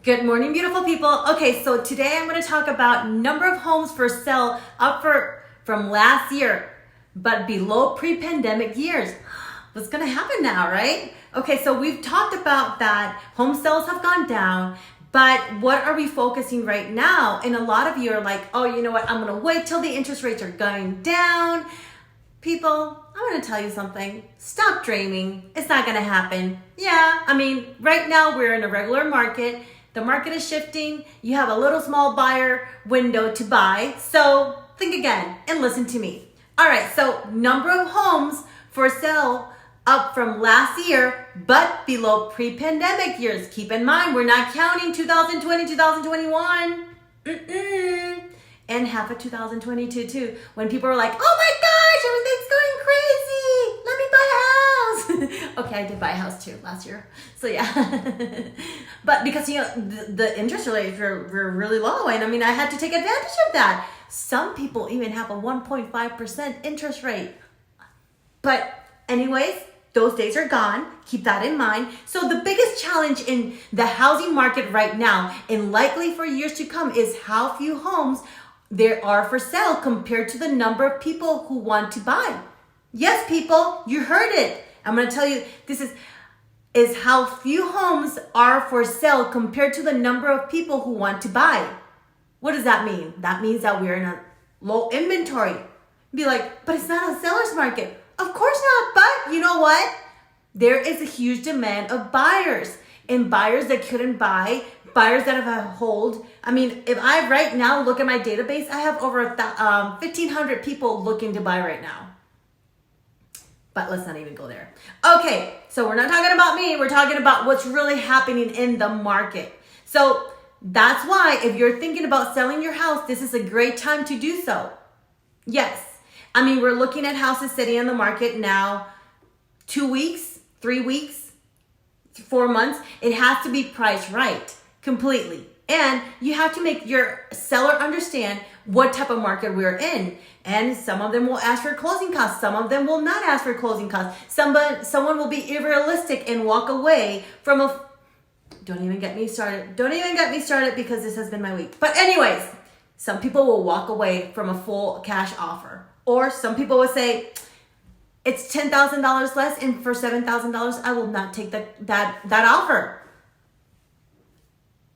Good morning, beautiful people. Okay, so today I'm going to talk about number of homes for sale up from last year, but below pre-pandemic years. What's going to happen now, right? Okay, so we've talked about that. Home sales have gone down, but what are we focusing right now? And a lot of you are like, oh, you know what? I'm going to wait till the interest rates are going down. People, I'm going to tell you something. Stop dreaming. It's not going to happen. Yeah, I mean, right now we're in a regular market. The market is shifting. You have a little small buyer window to buy. So think again and listen to me. All right, so number of homes for sale up from last year, but below pre-pandemic years. Keep in mind, we're not counting 2020, 2021. And half of 2022 too, when people were like, oh my gosh, everything's going crazy. Let me buy a house. Okay, I did buy a house too last year. So yeah. But because, you know, the interest rates were really low. And I mean, I had to take advantage of that. Some people even have a 1.5% interest rate. But anyways, those days are gone. Keep that in mind. So the biggest challenge in the housing market right now, and likely for years to come, is how few homes there are for sale compared to the number of people who want to buy. Yes, people, you heard it. I'm going to tell you, this is how few homes are for sale compared to the number of people who want to buy. What does that mean? That means that we're in a low inventory. Be like, but it's not a seller's market. Of course not, but you know what? There is a huge demand of buyers, and buyers that couldn't buy, buyers that have a hold. I mean, if I right now look at my database, I have over 1,500 people looking to buy right now. But let's not even go there. Okay, so we're not talking about me. We're talking about what's really happening in the market. So that's why if you're thinking about selling your house, this is a great time to do so. Yes. I mean, we're looking at houses sitting on the market now 2 weeks, 3 weeks, 4 months. It has to be priced right, completely. And you have to make your seller understand what type of market we're in. And some of them will ask for closing costs. Some of them will not ask for closing costs. Someone will be unrealistic and walk away from a... Don't even get me started. Don't even get me started because this has been my week. But anyways, some people will walk away from a full cash offer. Or some people will say, it's $10,000 less, and for $7,000, I will not take that offer.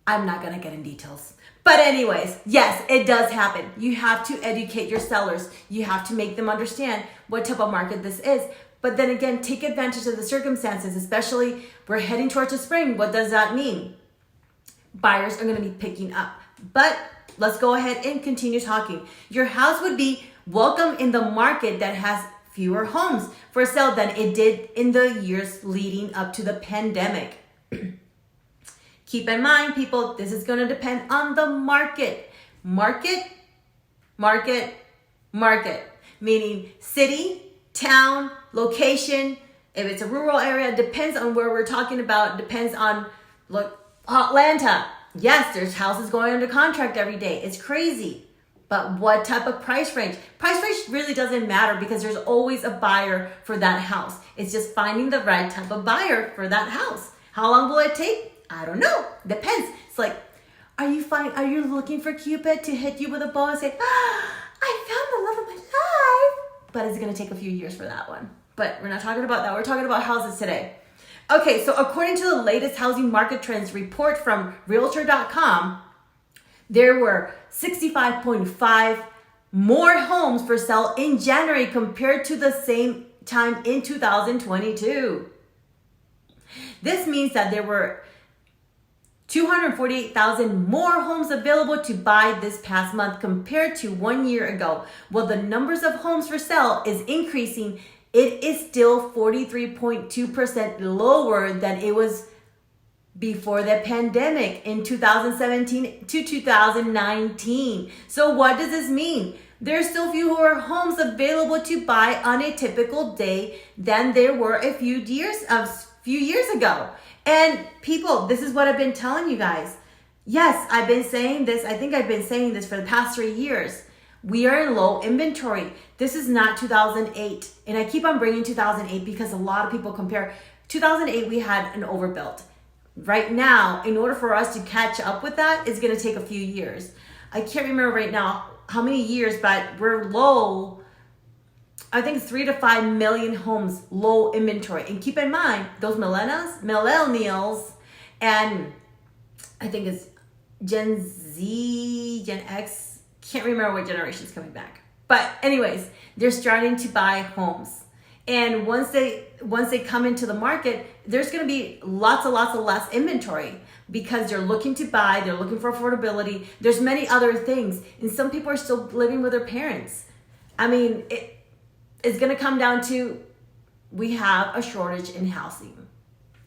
I'm not going to get in details. But anyways, yes, it does happen. You have to educate your sellers. You have to make them understand what type of market this is. But then again, take advantage of the circumstances, especially we're heading towards the spring. What does that mean? Buyers are going to be picking up. But let's go ahead and continue talking. Your house would be welcome in the market that has fewer homes for sale than it did in the years leading up to the pandemic. Keep in mind, people, this is going to depend on the market. Market. Meaning city, town, location. If it's a rural area, depends on where we're talking about. Depends on, look, Atlanta. Yes, there's houses going under contract every day. It's crazy. But what type of price range? Price range really doesn't matter because there's always a buyer for that house. It's just finding the right type of buyer for that house. How long will it take? I don't know. Depends. It's like, are you looking for Cupid to hit you with a bow and say, I found the love of my life? But it's going to take a few years for that one. But we're not talking about that. We're talking about houses today. Okay, so according to the latest housing market trends report from Realtor.com, there were 65.5 more homes for sale in January compared to the same time in 2022. This means that there were 248,000 more homes available to buy this past month compared to 1 year ago. While the numbers of homes for sale is increasing, it is still 43.2% lower than it was before the pandemic in 2017 to 2019. So what does this mean? There's still fewer homes available to buy on a typical day than there were a few years ago. And people, this is what I've been telling you guys. Yes, I've been saying this. I think I've been saying this for the past 3 years. We are in low inventory. This is not 2008. And I keep on bringing 2008 because a lot of people compare. 2008, we had an overbuilt. right now, in order for us to catch up with that, it's going to take a few years. I can't remember right now how many years, but we're low. I think 3 to 5 million homes, low inventory. And keep in mind, those millennials, and I think it's Gen Z, Gen X, can't remember what generation is coming back. But anyways, they're starting to buy homes. And once they come into the market, there's going to be lots of less inventory because they're looking to buy, they're looking for affordability. There's many other things. And some people are still living with their parents. I mean, it's going to come down to, we have a shortage in housing.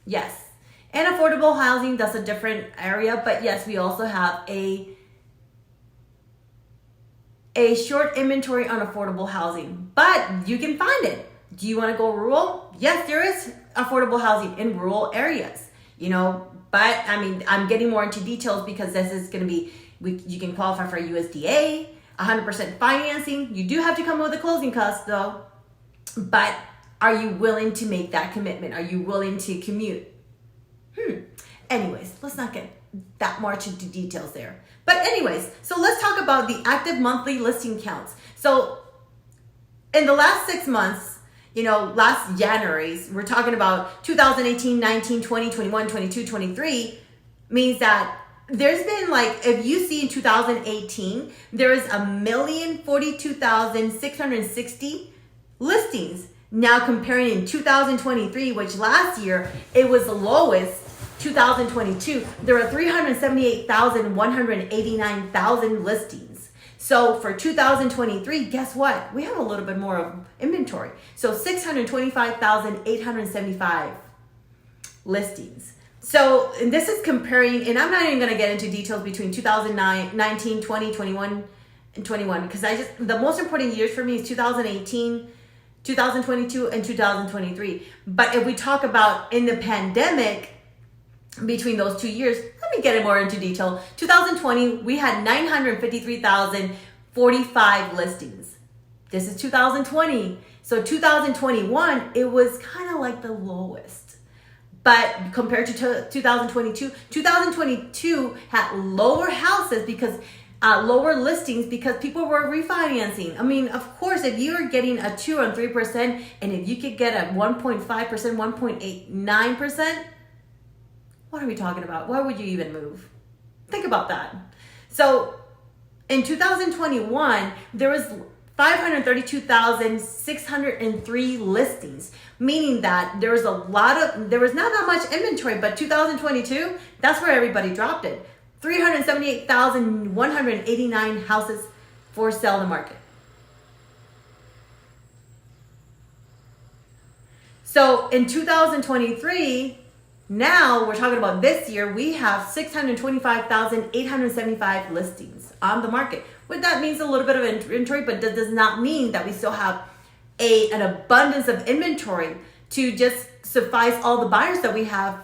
Yes. And affordable housing, that's a different area. But yes, we also have a short inventory on affordable housing. But you can find it. Do you want to go rural? Yes, there is affordable housing in rural areas, but I mean, I'm getting more into details because this is going to be, you can qualify for USDA, 100% financing. You do have to come up with a closing cost though, but are you willing to make that commitment? Are you willing to commute? Anyways, let's not get that much into details there. But anyways, so let's talk about the active monthly listing counts. So in the last 6 months, last January's, we're talking about 2018, 19, 20, 21, 22, 23, means that there's been if you see in 2018, there is 1,042,660 listings. Now comparing in 2023, which last year, it was the lowest, 2022, there were 378,189 listings. So for 2023, guess what? We have a little bit more of inventory. So 625,875 listings. So, and this is comparing, and I'm not even going to get into details between 2019, 20, 21, and 21, because the most important years for me is 2018, 2022, and 2023. But if we talk about in the pandemic, between those 2 years, let me get it more into detail. 2020, we had 953,045 listings. This is 2020. So 2021, it was kind of like the lowest. But compared to 2022 had lower houses because lower listings because people were refinancing. I mean, of course, if you're getting a 2 or 3%, and if you could get a 1.5%, 1.89%, what are we talking about? Why would you even move? Think about that. So in 2021, there was 532,603 listings, meaning that there was not that much inventory, but 2022, that's where everybody dropped it. 378,189 houses for sale in the market. So in 2023, now we're talking about this year, we have 625,875 listings on the market. What that means a little bit of inventory, but that does not mean that we still have an abundance of inventory to just suffice all the buyers that we have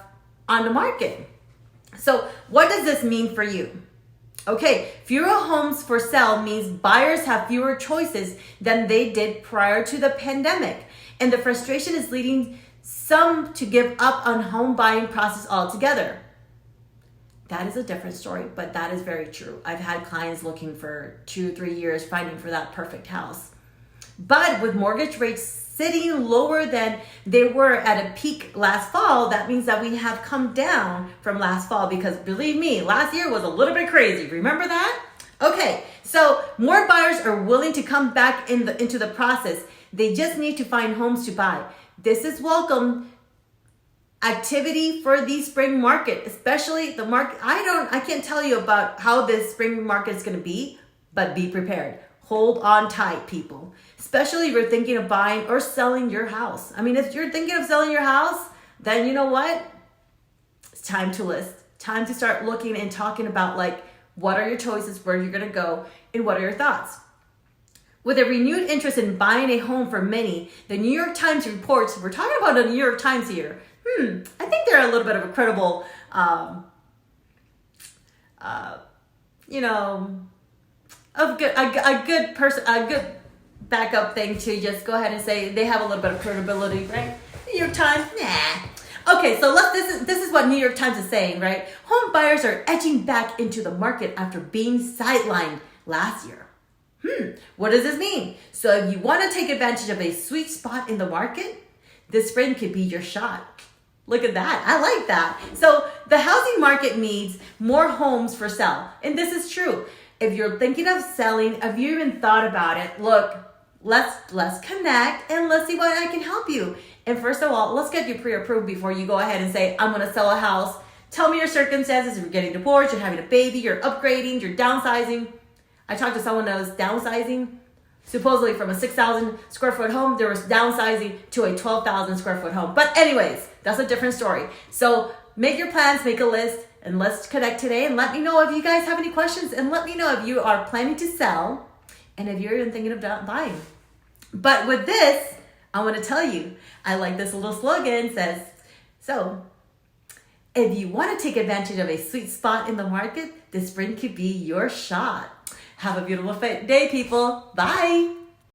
on the market. So what does this mean for you? Okay, fewer homes for sale means buyers have fewer choices than they did prior to the pandemic. And the frustration is leading some to give up on home buying process altogether. That is a different story, but that is very true. I've had clients looking for 2-3 years finding for that perfect house. But with mortgage rates sitting lower than they were at a peak last fall, that means that we have come down from last fall because believe me, last year was a little bit crazy. Remember that? Okay, so more buyers are willing to come back into the process. They just need to find homes to buy. This is welcome activity for the spring market, especially the market. I can't tell you about how this spring market is going to be, but be prepared. Hold on tight, people. Especially if you're thinking of buying or selling your house. I mean, if you're thinking of selling your house, then you know what? It's time to list. Time to start looking and talking about what are your choices, where you're going to go, and what are your thoughts. With a renewed interest in buying a home for many, the New York Times reports, we're talking about the New York Times here. I think they're a little bit of a credible, a good person, a good backup thing to just go ahead and say they have a little bit of credibility, right? New York Times, nah. Okay, so this is what New York Times is saying, right? Home buyers are edging back into the market after being sidelined last year. What does this mean? So if you want to take advantage of a sweet spot in the market, this spring could be your shot. Look at that. I like that. So the housing market needs more homes for sale. And this is true. If you're thinking of selling, if you even thought about it, look, let's connect and let's see what I can help you. And first of all, let's get you pre-approved before you go ahead and say, I'm going to sell a house. Tell me your circumstances. If you're getting divorced, you're having a baby, you're upgrading, you're downsizing. I talked to someone that was downsizing. Supposedly from a 6,000 square foot home, there was downsizing to a 12,000 square foot home. But anyways, that's a different story. So make your plans, make a list, and let's connect today. And let me know if you guys have any questions. And let me know if you are planning to sell and if you're even thinking of buying. But with this, I want to tell you, I like this little slogan. It says, so if you want to take advantage of a sweet spot in the market, this spring could be your shot. Have a beautiful day, people. Bye.